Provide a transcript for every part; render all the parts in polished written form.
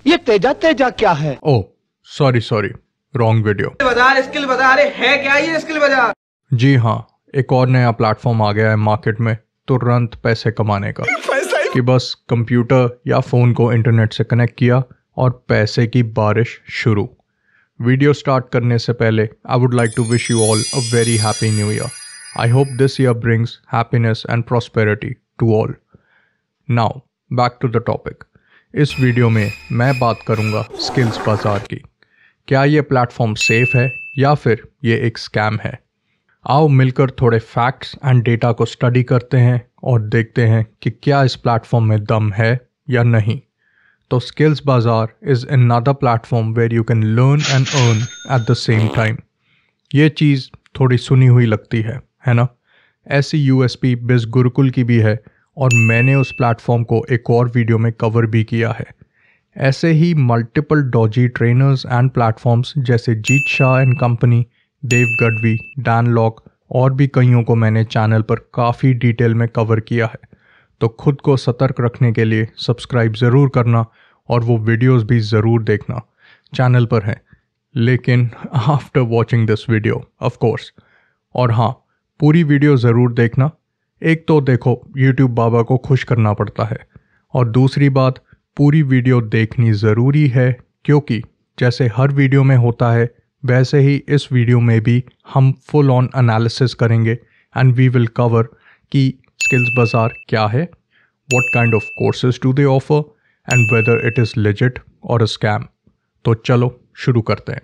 ये तेजा तेजा क्या है? Oh sorry wrong video. बाजार स्किल बाजार है क्या ये स्किल बाजार? जी हाँ, एक और नया प्लेटफॉर्म आ गया है मार्केट में तुरंत पैसे कमाने का, कि बस कंप्यूटर या फ़ोन को इंटरनेट से कनेक्ट किया और पैसे की बारिश शुरू। वीडियो स्टार्ट करने से पहले I would like to wish you all a very happy new year. I hope this year brings happiness and prosperity to all. Now back to the topic. इस वीडियो में मैं बात करूंगा स्किल्स बाजार की। क्या ये प्लेटफॉर्म सेफ है या फिर ये एक स्कैम है? आओ मिलकर थोड़े फैक्ट्स एंड डेटा को स्टडी करते हैं और देखते हैं कि क्या इस प्लेटफॉर्म में दम है या नहीं। तो skills Bazaar is another platform where you can learn and earn at the same time. ये चीज़ थोड़ी सुनी हुई लगती है ना? ऐसी यूएसपी बिज गुरुकुल की भी है और मैंने उस प्लेटफॉर्म को एक और वीडियो में कवर भी किया है। ऐसे ही multiple dodgy trainers and platforms जैसे Jeet Shah and company, Dev Gadhvi, Dan Lok और भी कईयों को मैंने चैनल पर काफ़ी डिटेल में कवर किया है। तो खुद को सतर्क रखने के लिए सब्सक्राइब ज़रूर करना और वो वीडियोस भी ज़रूर देखना, चैनल पर है, लेकिन after watching this video of course. और हाँ, पूरी वीडियो ज़रूर देखना। एक तो देखो यूट्यूब बाबा को खुश करना पड़ता है, और दूसरी बात पूरी वीडियो देखनी ज़रूरी है, क्योंकि जैसे हर वीडियो में होता है वैसे ही इस वीडियो में भी हम फुल ऑन एनालिसिस करेंगे एंड वी विल कवर कि स्किल्स बाजार क्या है, what kind of courses do they offer and whether it is legit और अ स्कैम। तो चलो शुरू करते हैं।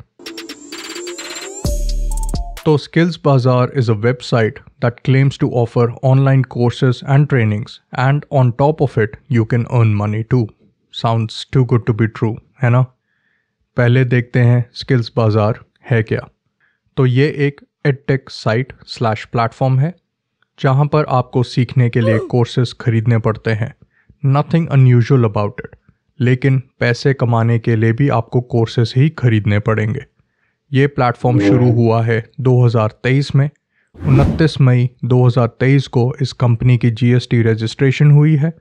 तो स्किल्स बाजार is a website that claims to offer online courses and trainings, and on top of it you can earn money too. Sounds too good to be true, है ना? पहले देखते हैं स्किल्स बाजार है क्या। तो ये एक एडटेक साइट / प्लेटफॉर्म है जहाँ पर आपको सीखने के लिए कोर्सेज खरीदने पड़ते हैं। Nothing unusual about it, लेकिन पैसे कमाने के लिए भी आपको कोर्सेज ही खरीदने पड़ेंगे। ये प्लेटफॉर्म शुरू हुआ है 2023 में। 29 मई 2023 को इस कंपनी की जीएसटी रजिस्ट्रेशन हुई है,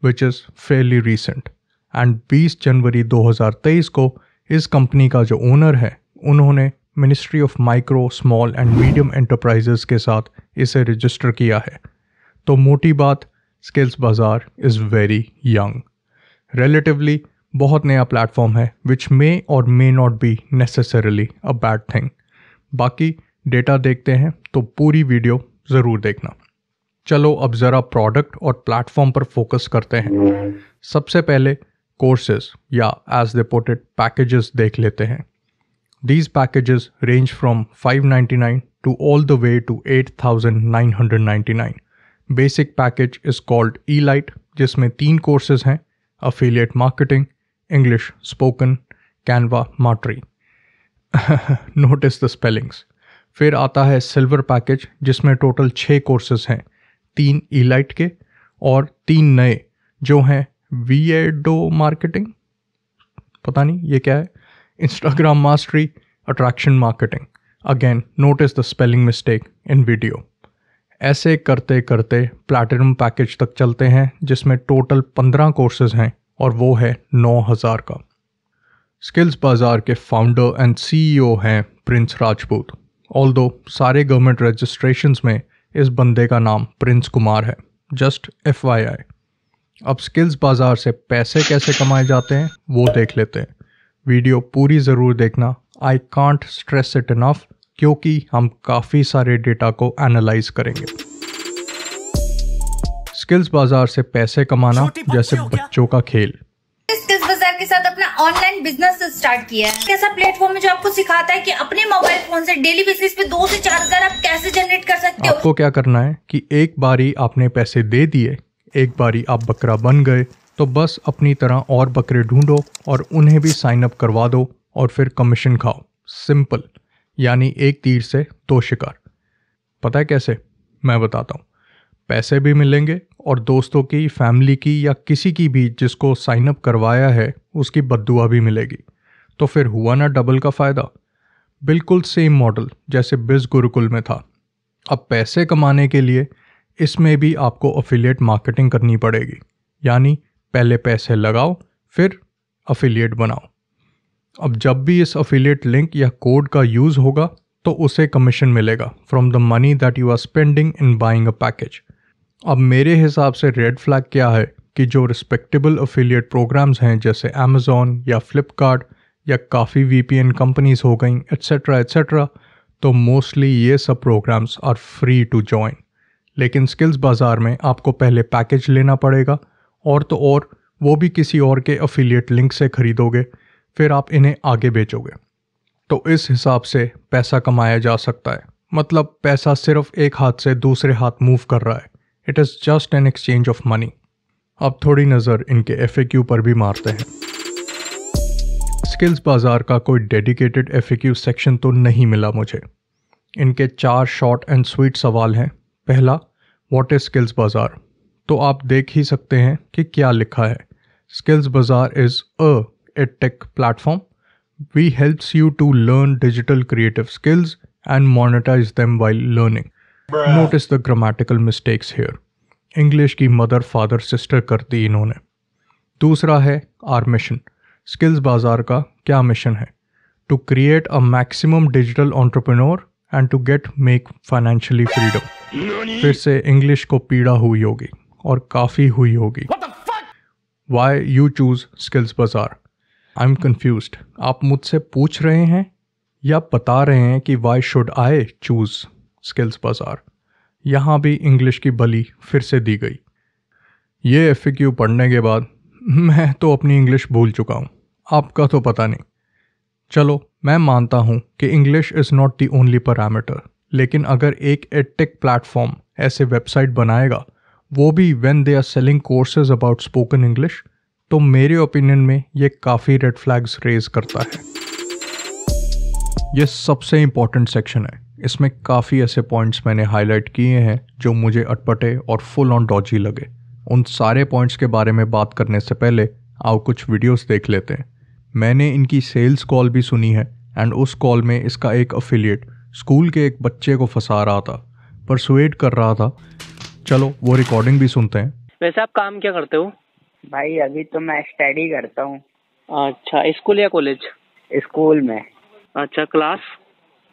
which is Fairlie recent. And 20 जनवरी 2023 को इस कंपनी का जो ओनर है उन्होंने ministry of micro, small and medium enterprises के साथ इसे रजिस्टर किया है। तो मोटी बात, skills Bazaar is very young, relatively बहुत नया प्लेटफॉर्म है, विच मे और may not be necessarily a bad thing. बाकी डेटा देखते हैं तो पूरी वीडियो ज़रूर देखना। चलो अब ज़रा प्रोडक्ट और प्लेटफॉर्म पर फोकस करते हैं। सबसे पहले कोर्सेज या as they put it packages देख लेते हैं। These packages range from $599 to all the way to $8,999। Basic package is called E-Lite, जिसमें 3 कोर्सेज हैं: affiliate marketing, English spoken, Canva mastery. Notice the spellings. फिर आता है सिल्वर पैकेज, जिसमें total 6 courses हैं, 3 E-Lite के और 3 नए जो हैं वीएडो मार्केटिंग, पता नहीं ये क्या है, Instagram mastery, attraction marketing. Again notice the spelling mistake in video. ऐसे करते करते प्लैटिनम पैकेज तक चलते हैं, जिसमें टोटल 15 कोर्सेज हैं और वो है 9,000 का। स्किल्स बाजार के फाउंडर एंड सीईओ हैं प्रिंस राजपूत। ऑल्दो सारे गवर्नमेंट रजिस्ट्रेशंस में इस बंदे का नाम प्रिंस कुमार है, जस्ट FYI। अब स्किल्स बाजार से पैसे कैसे कमाए जाते हैं वो देख लेते हैं। वीडियो पूरी ज़रूर देखना, I can't stress it enough, क्योंकि हम काफ़ी सारे डेटा को एनालाइज करेंगे। स्किल्स बाजार से पैसे कमाना जैसे बच्चों का खेल। स्किल्स बाजार के साथ अपना ऑनलाइन बिजनेस स्टार्ट किया है। ऐसा प्लेटफॉर्म है जो आपको सिखाता है कि अपने मोबाइल फोन से डेली बेसिस पे 2 से 4 हजार आप कैसे जनरेट कर सकते हो। आपको क्या करना है कि एक बारी आपने पैसे दे दिए, एक बारी आप बकरा बन गए, तो बस अपनी तरह और बकरे ढूंढो और उन्हें भी साइन अप करवा दो और फिर कमीशन खाओ। सिंपल, यानी एक तीर से 2 शिकार। पता है कैसे? मैं बताता हूँ। पैसे भी मिलेंगे और दोस्तों की, फैमिली की या किसी की भी जिसको साइन अप करवाया है उसकी बद्दुआ भी मिलेगी। तो फिर हुआ ना डबल का फ़ायदा। बिल्कुल सेम मॉडल जैसे बिज गुरुकुल में था। अब पैसे कमाने के लिए इसमें भी आपको अफिलिएट मार्केटिंग करनी पड़ेगी, यानी पहले पैसे लगाओ फिर अफिलिएट बनाओ। अब जब भी इस अफिलिएट लिंक या कोड का यूज़ होगा तो उसे कमीशन मिलेगा from the money that you are spending in buying a package. अब मेरे हिसाब से रेड फ्लैग क्या है कि जो रिस्पेक्टेबल अफिलिएट प्रोग्राम्स हैं जैसे अमेज़ॉन या फ्लिपकार्ट या काफ़ी VPN कंपनीज हो गई एट्सेट्रा एट्सेट्रा, तो मोस्टली ये सब programs are free to join. लेकिन स्किल्स बाज़ार में आपको पहले पैकेज लेना पड़ेगा और तो और वो भी किसी और के अफिलिएट लिंक से ख़रीदोगे, फिर आप इन्हें आगे बेचोगे। तो इस हिसाब से पैसा कमाया जा सकता है। मतलब पैसा सिर्फ एक हाथ से दूसरे हाथ मूव कर रहा है। It is just an exchange of money. अब थोड़ी नज़र इनके FAQ पर भी मारते हैं। स्किल्स बाज़ार का कोई डेडिकेटेड FAQ सेक्शन तो नहीं मिला मुझे। इनके 4 शॉर्ट एंड स्वीट सवाल हैं। पहला, व्हाट इज़ स्किल्स बाज़ार? तो आप देख ही सकते हैं कि क्या लिखा है। स्किल्स बाज़ार is a EdTech platform. We helps you to learn digital creative skills and monetize them while learning. Notice the grammatical mistakes here. English की mother, father, sister कर दी इन्होंने। दूसरा है our mission. Skills बाज़ार का क्या मिशन है? To create a maximum digital entrepreneur and to make financially freedom. फिर से इंग्लिश को पीड़ा हुई होगी और काफ़ी हुई होगी। Why you choose Skills बाज़ार? I am confused. आप मुझसे पूछ रहे हैं या बता रहे हैं कि why should I choose skills बाज़ार? यहाँ भी इंग्लिश की बलि फिर से दी गई। ये FAQ पढ़ने के बाद मैं तो अपनी इंग्लिश भूल चुका हूँ, आपका तो पता नहीं। चलो मैं मानता हूँ कि English is not the only parameter, लेकिन अगर एक EdTech प्लेटफॉर्म ऐसे वेबसाइट बनाएगा, वो भी when they are selling courses about spoken English, तो मेरे ओपिनियन में ये काफ़ी रेड फ्लैग्स रेज करता है। ये सबसे इम्पॉर्टेंट सेक्शन है। इसमें काफ़ी ऐसे पॉइंट्स मैंने हाईलाइट किए हैं जो मुझे अटपटे और फुल ऑन डॉजी लगे। उन सारे पॉइंट्स के बारे में बात करने से पहले आओ कुछ वीडियोस देख लेते हैं। मैंने इनकी सेल्स कॉल भी सुनी है एंड उस कॉल में इसका एक अफिलिएट स्कूल के एक बच्चे को फंसा रहा था, परसुएड कर रहा था। चलो वो रिकॉर्डिंग भी सुनते हैं। वैसे आप काम क्या करते हो? भाई अभी तो मैं स्टडी करता हूँ। अच्छा, स्कूल या कॉलेज? स्कूल में। अच्छा, क्लास?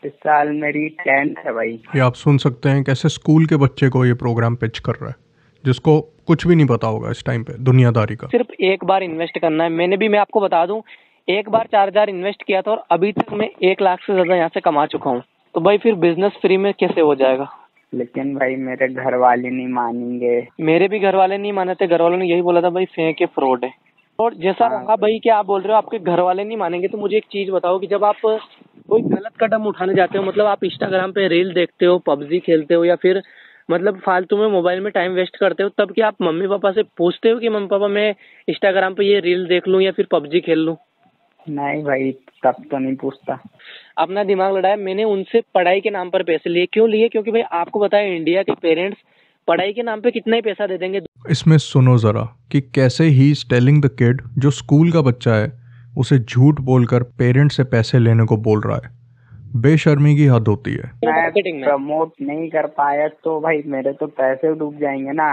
इस साल मेरी 10th है भाई। ये आप सुन सकते हैं कैसे स्कूल के बच्चे को ये प्रोग्राम पिच कर रहा है, जिसको कुछ भी नहीं पता होगा इस टाइम पे दुनियादारी का। सिर्फ एक बार इन्वेस्ट करना है। मैं आपको बता दूं, एक बार 4000 इन्वेस्ट किया था और अभी तक मैं 1 लाख से ज्यादा यहाँ से कमा चुका हूँ। तो भाई फिर बिजनेस फ्री में कैसे हो जाएगा? लेकिन भाई मेरे घर वाले नहीं मानेंगे। मेरे भी घर वाले नहीं माने थे। घर वालों ने यही बोला था भाई फेंक, फ्रॉड है। और जैसा रहा भाई कि आप बोल रहे हो आपके घर वाले नहीं मानेंगे, तो मुझे एक चीज बताओ कि जब आप कोई गलत कदम उठाने जाते हो, मतलब आप इंस्टाग्राम पे रील देखते हो, PUBG खेलते हो या फिर मतलब फालतू में मोबाइल में टाइम वेस्ट करते हो, तब क्या आप मम्मी पापा से पूछते हो कि मम्मी पापा मैं इंस्टाग्राम पे ये रील देख लूं या फिर PUBG खेल लूं? नहीं भाई, तब तो नहीं पूछता। अपना दिमाग लड़ाया। मैंने उनसे पढ़ाई के नाम पर पैसे लिए। क्यों लिए? क्योंकि भाई आपको पता है इंडिया के पेरेंट्स पढ़ाई के नाम पे कितना ही पैसा दे देंगे। इसमें सुनो जरा कि कैसे he is telling the kid, जो स्कूल का बच्चा है, उसे झूठ बोलकर पेरेंट्स से पैसे लेने को बोल रहा है। बेशर्मी की हद होती है। मैं प्रमोट नहीं कर पाया तो भाई मेरे तो पैसे डूब जाएंगे ना।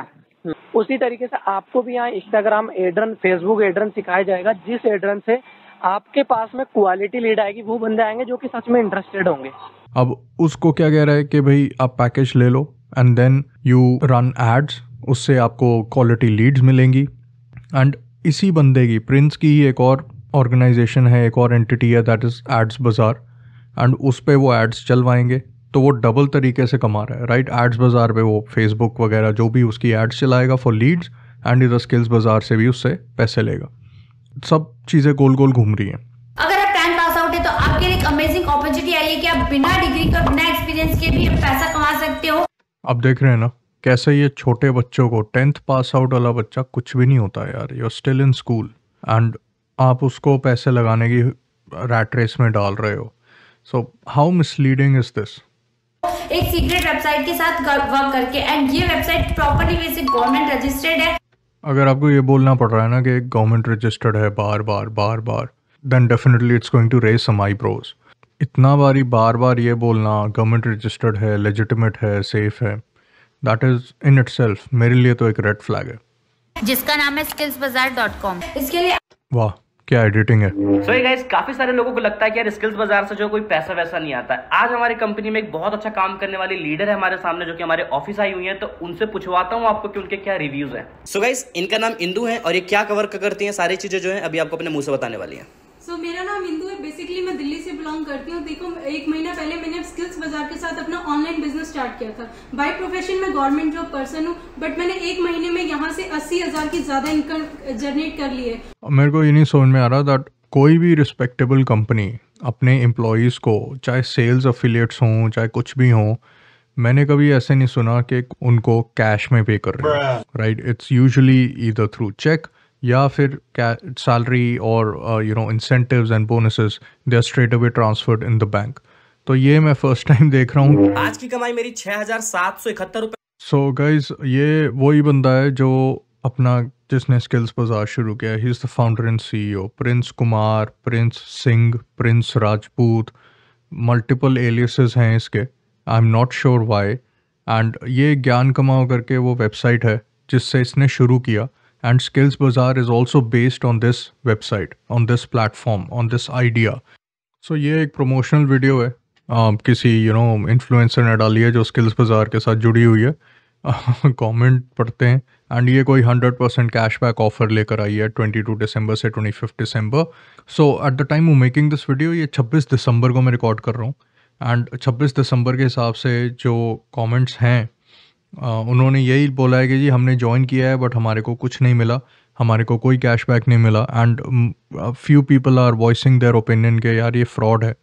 उसी तरीके से आपको भी यहाँ इंस्टाग्राम एडरन, फेसबुक एडरन सिखाया जाएगा, जिस एडरन से आपके पास में क्वालिटी लीड आएगी। वो बंदे आएंगे जो कि सच में इंटरेस्टेड होंगे। अब उसको क्या कह रहा है कि भाई आप पैकेज ले लो and then you run ads, उससे आपको क्वालिटी लीड्स मिलेंगी। एंड इसी बंदे की, प्रिंस की ही एक और ऑर्गेनाइजेशन है, एक और एंटिटी है, दैट इज एड्स बाजार, एंड उस पे वो एड्स चलवाएंगे। तो वो डबल तरीके से कमा रहा है, राइट? एड्स बाजार पे वो फेसबुक वगैरह जो भी उसकी एड्स चलाएगा फॉर लीड्स, एंड इधर स्किल्स बाजार से भी उससे पैसे लेगा। सब चीज़ें गोल गोल घूम रही हैं। अगर आप 10th पास आउट है तो आपके लिए एक अमेजिंग अपॉर्चुनिटी आई है कि आप बिना डिग्री का, बिना एक्सपीरियंस के भी पैसा कमा सकते हो। अब देख रहे हैं ना कैसे ये छोटे बच्चों को, 10th पास आउट वाला बच्चा कुछ भी नहीं होता यार, you are still in school and आप उसको पैसे लगाने की रैट रेस में डाल रहे हो। So how misleading is this? एक सीक्रेट वेबसाइट के साथ वर्क करके, एंड ये वेबसाइट प्रॉपर्ली वैसे गवर्नमेंट रजिस्टर्ड है। अगर आपको ये बोलना पड़ रहा है ना कि गवर्नमेंट रजिस्टर्ड है बार बार, then definitely it's going to raise some eyebrows. इतना बार बार ये बोलना गवर्नमेंट रजिस्टर्ड है, लेजिटिमेट है, सेफ है, दैट इज इन इटसेल्फ मेरे लिए तो एक रेड फ्लैग है, जिसका नाम है skillsbazaar.com। इसके लिए वाह क्या एडिटिंग है। सो ये गाइस, काफी सारे लोगों को लगता है कि यार स्किल्स बाजार से जो कोई पैसा वैसा नहीं आता है। आज हमारी कंपनी में एक बहुत अच्छा काम करने वाली लीडर है हमारे सामने, जो कि हमारे ऑफिस आई हुई है, तो उनसे पूछवाता हूँ आपको कि उनके क्या रिव्यूज हैं। सो गाइस, इनका नाम इंदु है और ये क्या कवर करती हैं, सारी चीजें जो है अभी आपको अपने मुंह से बताने वाली है। मेरा नाम इंदु है। बेसिकली मैं दिल्ली से बिलोंग करती हूँ। देखो, 1 महीना पहले मैंने स्किल्स बाजार के साथ अपना ऑनलाइन बिजनेस स्टार्ट किया था। बाय प्रोफेशन मैं गवर्नमेंट जॉब पर्सन हूँ, बट मैंने 1 महीने में यहाँ से 80,000 की ज्यादा इनकम जनरेट कर ली है। मेरे को ये नहीं समझ में आ रहा दैट कोई भी रिस्पेक्टेबल कंपनी अपने एम्प्लॉयज़ को, चाहे सेल्स अफिलिएट्स हों चाहे कुछ भी हों, मैंने कभी ऐसे नहीं सुना कि उनको कैश में पे कर रहे हैं, right. It's usually either through cheque या फिर सैलरी और incentives and bonuses, they are straight away transferred in the bank. तो ये मैं फर्स्ट टाइम देख रहा हूँ। आज की कमाई मेरी 6,771 रुपए। सो गाइज, ये वही बंदा है जो अपना, जिसने स्किल्स बाजार शुरू किया। He is the founder and CEO, Prince Kumar, Prince Singh, Prince Rajput, multiple aliases हैं इसके। I am not sure why. And ये ज्ञान कमाओ करके वो वेबसाइट है जिससे इसने शुरू किया। And Skills Bazaar is also based on this website, on this platform, on this idea. So ये एक प्रमोशनल वीडियो है, किसी इन्फ्लुएंसर ने डाली है जो स्किल्स बाजार के साथ जुड़ी हुई है। कमेंट पढ़ते हैं एंड ये कोई 100% कैशबैक ऑफर लेकर आई है 22 दिसंबर से 25 दिसंबर। So at the time of making this video, ये 26 दिसंबर को मैं रिकॉर्ड कर रहा हूँ। एंड 26 दिसंबर के हिसाब से जो कमेंट्स हैं, उन्होंने यही बोला है कि जी हमने ज्वाइन किया है बट हमारे को कुछ नहीं मिला, हमारे को कोई कैशबैक नहीं मिला। And few people are voicing their opinion के यार ये फ्रॉड है,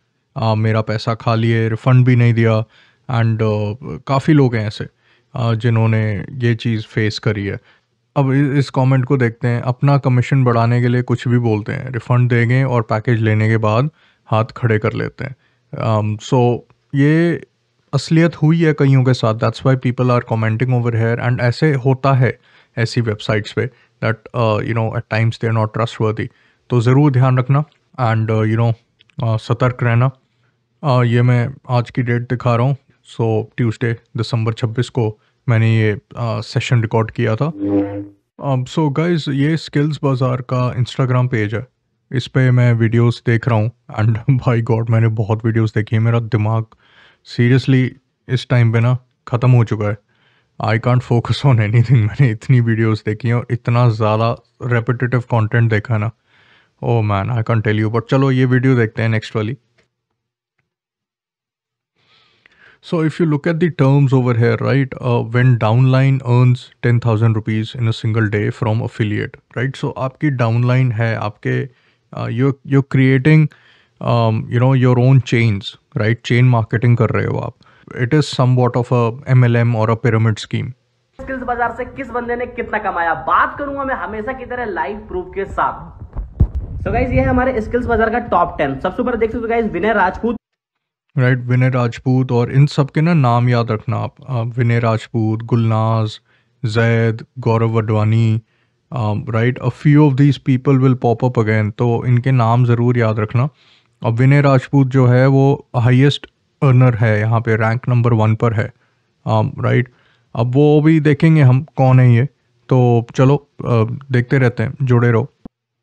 मेरा पैसा खा लिए, रिफ़ंड भी नहीं दिया। एंड काफ़ी लोग हैं ऐसे जिन्होंने ये चीज़ फेस करी है। अब इस कमेंट को देखते हैं। अपना कमीशन बढ़ाने के लिए कुछ भी बोलते हैं, रिफ़ंड देंगे और पैकेज लेने के बाद हाथ खड़े कर लेते हैं। सो ये असलियत हुई है कईयों के साथ, that's why people are commenting over here. And ऐसे होता है ऐसी वेबसाइट्स पे that at times they are not trustworthy. तो ज़रूर ध्यान रखना एंड सतर्क रहना। ये मैं आज की डेट दिखा रहा हूँ। सो ट्यूसडे दिसंबर 26 को मैंने ये सेशन रिकॉर्ड किया था। सो गाइज, ये स्किल्स बाज़ार का इंस्टाग्राम पेज है, इस पे मैं वीडियोस देख रहा हूँ। एंड भाई गॉड, मैंने बहुत वीडियोस देखी है। मेरा दिमाग सीरियसली इस टाइम पे ना ख़त्म हो चुका है। I can't focus on anything. मैंने इतनी वीडियोस देखी हैं और इतना ज़्यादा रेपिटेटिव कंटेंट देखा ना, oh man, I can't tell you. But चलो ये वीडियो देखते हैं, नेक्स्ट वाली। So if you look at the terms over here, right, when downline earns 10,000 rupees in a single day from affiliate, right? So आपकी downline है, आपके you're creating your own chains, right? Chain marketing कर रहे हो आप। It is somewhat of a MLM or a pyramid scheme. Skills बाजार से किस बंदे ने कितना कमाया, बात करूंगा मैं हमेशा की तरह लाइव प्रूफ के साथ। So guys, ये है हमारे स्किल्स बाजार का टॉप 10। सबसे ऊपर देख सकते हो गाइस, विनय राजपूत, राइट, विनय राजपूत। और इन सब के ना नाम याद रखना आप, Vinay Rajput, Gulnaz, Zaid, Gaurav Wadhwani, right, a few of these people will pop up again. तो इनके नाम ज़रूर याद रखना। अब विनय राजपूत जो है वो हाईएस्ट अर्नर है यहाँ पे, रैंक नंबर 1 पर है, राइट। अब वो भी देखेंगे हम कौन है ये, तो चलो देखते रहते हैं, जुड़े रहो।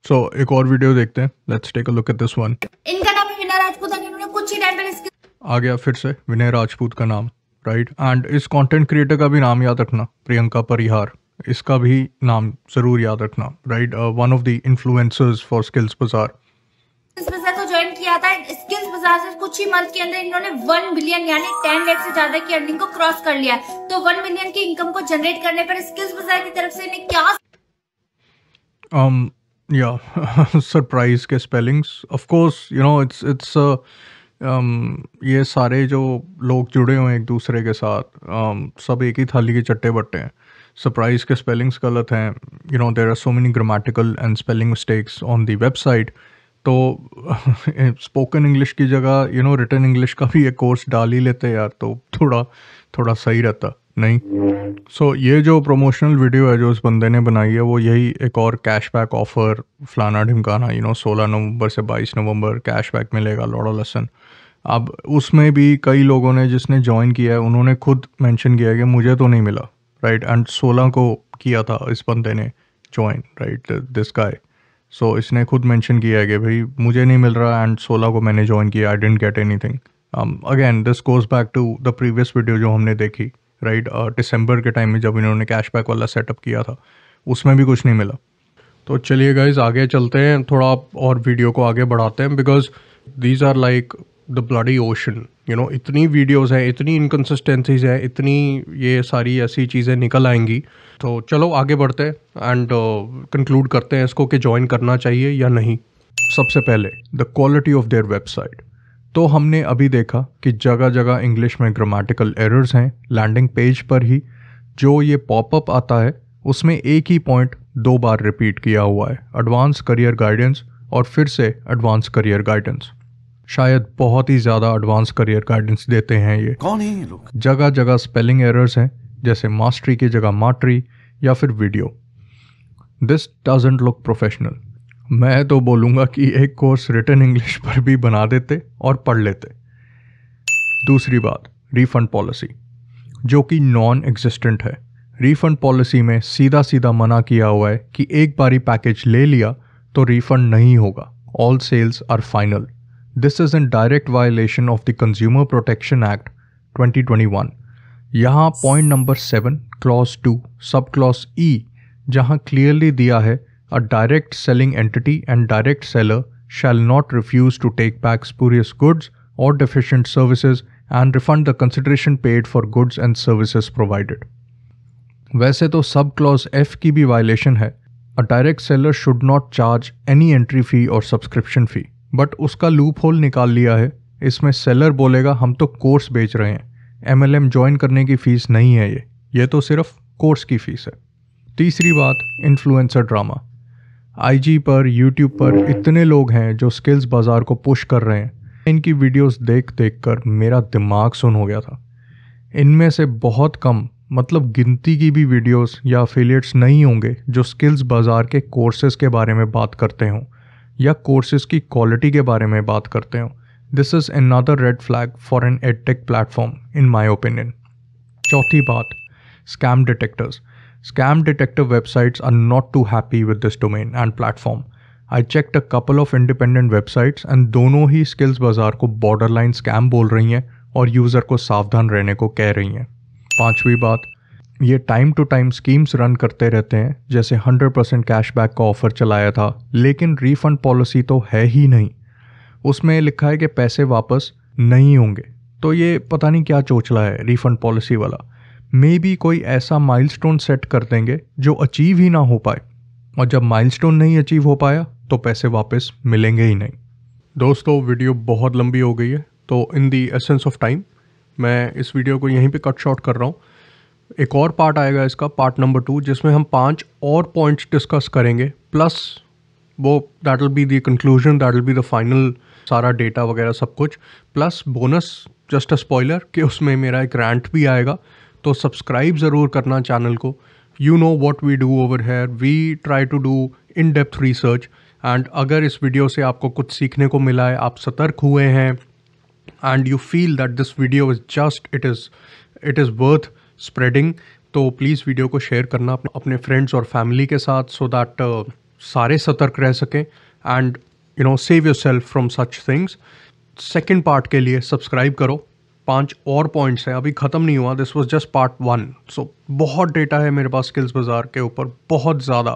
सो एक और वीडियो देखते हैं, let's take a look at this one. इनका नाम है विनय राजपूत, इन्होंने कुछ ही टाइम पहले आ गया फिर से विनय राजपूत का नाम, राइट। एंड इस कंटेंट क्रिएटर का भी नाम याद रखना, प्रियंका परिहार, इसका भी नाम ज़रूर याद रखना, right. One of the influencers for skills बाजार। स्किल्स बाजार को ज्वाइन किया था। स्किल्स बाजार से कुछ ही मंथ के अंदर इन्होंने 1 बिलियन यानी 10 लाख से ज्यादा की अर्निंग को क्रॉस कर लिया। तो 1 मिलियन की इनकम को जनरेट करने पर स्किल्स बाजार की तरफ से इन्हें क्या सरप्राइज के स्पेलिंग्स, ऑफ कोर्स इट्स ये सारे जो लोग जुड़े हुए हैं एक दूसरे के साथ, सब एक ही थाली के चट्टे बट्टे हैं। सरप्राइज के स्पेलिंग्स गलत हैं, there are so many grammatical and spelling mistakes on the website. तो स्पोकन इंग्लिश की जगह रिटन इंग्लिश का भी एक कोर्स डाल ही लेते यार, तो थोड़ा सही रहता नहीं। सो ये जो प्रमोशनल वीडियो है जो इस बंदे ने बनाई है, वो यही एक और कैशबैक ऑफर फलाना ढिमकाना, 16 नवंबर से 22 नवंबर कैशबैक मिलेगा, लॉडो लेसन। अब उसमें भी कई लोगों ने, जिसने ज्वाइन किया है, उन्होंने खुद मेंशन किया है कि मुझे तो नहीं मिला, राइट। एंड 16 को किया था इस बंदे ने ज्वाइन, राइट, दिस गाय। सो इसने खुद मेंशन किया है कि भाई मुझे नहीं मिल रहा एंड 16 को मैंने ज्वाइन किया, I didn't get anything. Again this goes back to the previous video जो हमने देखी, राइट? दिसंबर के टाइम में जब इन्होंने कैशबैक वाला सेटअप किया था, उसमें भी कुछ नहीं मिला। तो चलिए गाइज आगे चलते हैं, थोड़ा और वीडियो को आगे बढ़ाते हैं, because these are like the bloody ocean, you know. इतनी वीडियोस हैं, इतनी इनकन्सिस्टेंसीज हैं, इतनी ये सारी ऐसी चीज़ें निकल आएंगी। तो चलो आगे बढ़ते हैं एंड कंक्लूड करते हैं इसको कि ज्वाइन करना चाहिए या नहीं। सबसे पहले the quality of their website. तो हमने अभी देखा कि जगह जगह इंग्लिश में ग्रामेटिकल एरर्स हैं। लैंडिंग पेज पर ही जो ये पॉपअप आता है उसमें एक ही पॉइंट 2 बार रिपीट किया हुआ है, एडवांस करियर गाइडेंस और फिर से एडवांस करियर गाइडेंस। शायद बहुत ही ज़्यादा एडवांस करियर गाइडेंस देते हैं ये। कौन है ये लोग? जगह जगह स्पेलिंग एरर्स हैं, जैसे मास्टरी की जगह माट्री या फिर video. This doesn't look professional. मैं तो बोलूँगा कि एक कोर्स रिटन इंग्लिश पर भी बना देते और पढ़ लेते। दूसरी बात, रिफंड पॉलिसी जो कि नॉन एग्जिस्टेंट है। रिफंड पॉलिसी में सीधा सीधा मना किया हुआ है कि एक बारी पैकेज ले लिया तो रिफंड नहीं होगा। All sales are final. This is in direct violation of the consumer protection act 2021। यहाँ point number 7 clause 2 sub clause ई जहाँ क्लियरली दिया है a direct selling entity and direct seller shall not refuse to take back spurious goods और deficient services and refund the consideration paid for goods and services provided। वैसे तो sub clause F की भी violation है। A direct seller should not charge any entry fee और subscription fee, but उसका loop hole निकाल लिया है। इसमें सेलर बोलेगा हम तो कोर्स बेच रहे हैं, MLM ज्वाइन करने की फ़ीस नहीं है ये तो सिर्फ कोर्स की फ़ीस है। तीसरी बात, इन्फ्लुएंसर ड्रामा। IG पर YouTube पर इतने लोग हैं जो स्किल्स बाज़ार को पुश कर रहे हैं। इनकी वीडियोस देख देख कर मेरा दिमाग सुन हो गया था। इनमें से बहुत कम, मतलब गिनती की भी वीडियोस या एफिलिएट्स नहीं होंगे जो स्किल्स बाज़ार के कोर्सेज़ के बारे में बात करते हों या कोर्सेज़ की क्वालिटी के बारे में बात करते हों। This is another red flag for an edtech platform in my opinion. चौथी बात, scam detectors. Scam detector websites are not too happy with this domain and platform. I checked a couple of independent websites and दोनों ही skills बाजार को borderline scam बोल रही हैं और user को सावधान रहने को कह रही हैं। पांचवी बात, ये time to time schemes run करते रहते हैं, जैसे 100% कैशबैक का ऑफ़र चलाया था, लेकिन रिफ़ंड पॉलिसी तो है ही नहीं। उसमें लिखा है कि पैसे वापस नहीं होंगे। तो ये पता नहीं क्या चोचला है रिफ़ंड पॉलिसी वाला। मे बी कोई ऐसा माइलस्टोन सेट कर देंगे जो अचीव ही ना हो पाए, और जब माइलस्टोन नहीं अचीव हो पाया तो पैसे वापस मिलेंगे ही नहीं। दोस्तों वीडियो बहुत लंबी हो गई है, तो इन दी एसेंस ऑफ टाइम मैं इस वीडियो को यहीं पे कट शॉर्ट कर रहा हूँ। एक और पार्ट आएगा इसका, पार्ट नंबर 2, जिसमें हम 5 और पॉइंट्स डिस्कस करेंगे, प्लस वो that will be the conclusion, that will be the final सारा डेटा वगैरह सब कुछ, plus bonus just a spoiler कि उसमें मेरा एक रैंट भी आएगा। तो सब्सक्राइब ज़रूर करना चैनल को। You know what we do over here, we try to do in depth research. And अगर इस वीडियो से आपको कुछ सीखने को मिला है, आप सतर्क हुए हैं and you feel that this video is just it is worth spreading, तो प्लीज़ वीडियो को शेयर करना अपने फ्रेंड्स और फैमिली के साथ, सो दैट सारे सतर्क रह सकें and you no save your self from such things. Second part के लिए सब्सक्राइब करो। 5 और पॉइंट्स हैं, अभी ख़त्म नहीं हुआ, दिस वाज जस्ट पार्ट 1। सो बहुत डेटा है मेरे पास स्किल्स बाज़ार के ऊपर, बहुत ज़्यादा।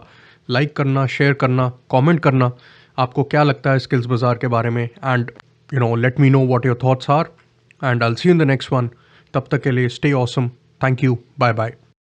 लाइक करना, शेयर करना, कमेंट करना, आपको क्या लगता है स्किल्स बाज़ार के बारे में, and you know let me know what your thoughts are, and I will see you in the next one. तब तक के लिए stay awesome, thank you, bye bye.